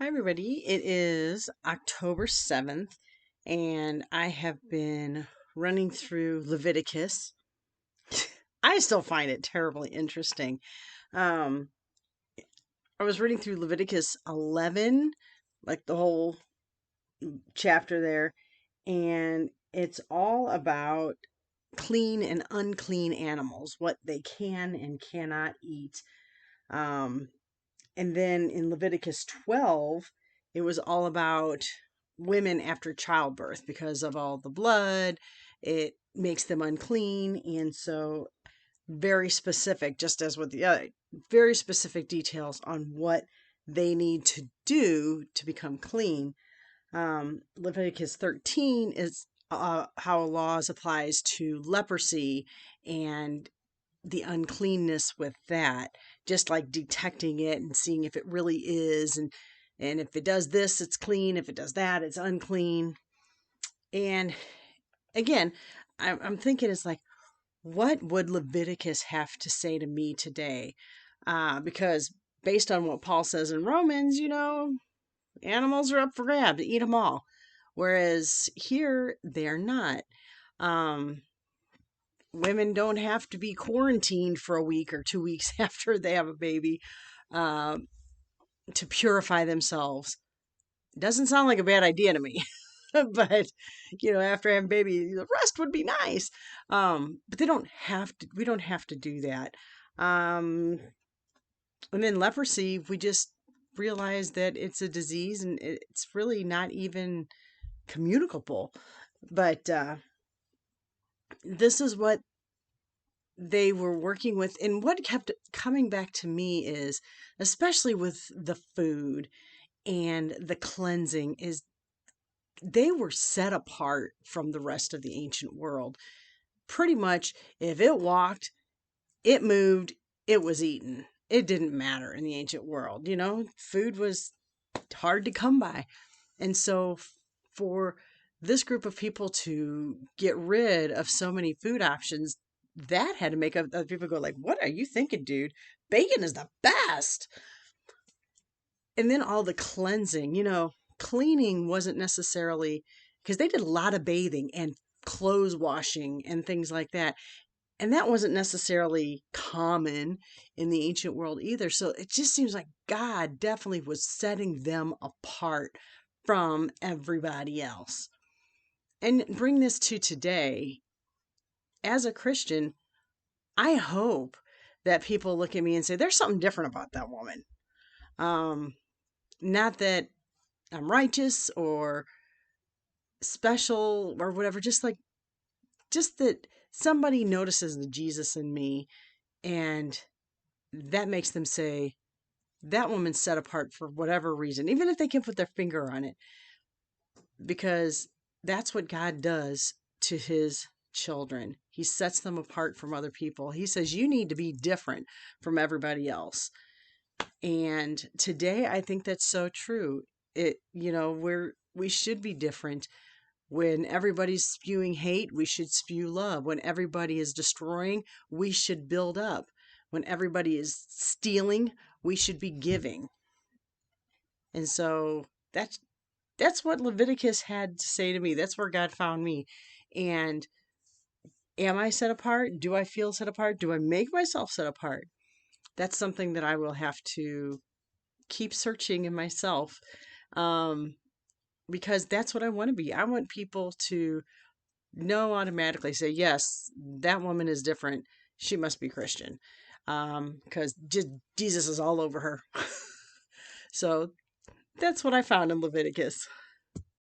Hi, everybody. It is October 7th, and I have been running through Leviticus. I still find it terribly interesting. Um, I was reading through Leviticus 11, like the whole chapter there, and it's all about clean and unclean animals, what they can and cannot eat. Um, And then in Leviticus 12, it was all about women after childbirth because of all the blood. It makes them unclean. And so, very specific, just as with the other, very specific details on what they need to do to become clean. Leviticus 13 is how laws applies to leprosy and the uncleanness with that, just like detecting it and seeing if it really is, and if it does this it's clean, if it does that it's unclean. And again, I'm thinking, it's like, what would Leviticus have to say to me today? Because based on what Paul says in Romans, animals are up for grabs, eat them all, whereas here they're not. um Women don't have to be quarantined for a week or 2 weeks after they have a baby, um, to purify themselves. Doesn't sound like a bad idea to me. But after having a baby, the rest would be nice. But they don't have to. We don't have to do that. Um, and then leprosy, we just realize that it's a disease and it's really not even communicable. But this is what they were working with. And what kept coming back to me is, especially with the food and the cleansing, is they were set apart from the rest of the ancient world. Pretty much, if it walked, it moved, it was eaten. It didn't matter in the ancient world. Food was hard to come by. And so, for this group of people to get rid of so many food options, that had to make other people go like, "What are you thinking, dude? Bacon is the best." And then all the cleansing, cleaning wasn't necessarily, because they did a lot of bathing and clothes washing and things like that. And that wasn't necessarily common in the ancient world either. So it just seems like God definitely was setting them apart from everybody else. And bring this to today. As a Christian, I hope that people look at me and say, there's something different about that woman. Um, Not that I'm righteous or special or whatever, just that somebody notices the Jesus in me, and that makes them say, that woman's set apart for whatever reason, even if they can put their finger on it, because that's what God does to his children. He sets them apart from other people. He says, you need to be different from everybody else. And today I think that's so true. We should be different. When everybody's spewing hate, we should spew love. When everybody is destroying, we should build up. When everybody is stealing, we should be giving. And so that's what Leviticus had to say to me. That's where God found me. And am I set apart? Do I feel set apart? Do I make myself set apart? That's something that I will have to keep searching in myself, um, because that's what I want to be. I want people to know automatically, say, yes, that woman is different. She must be Christian, because Jesus is all over her. So that's what I found in Leviticus.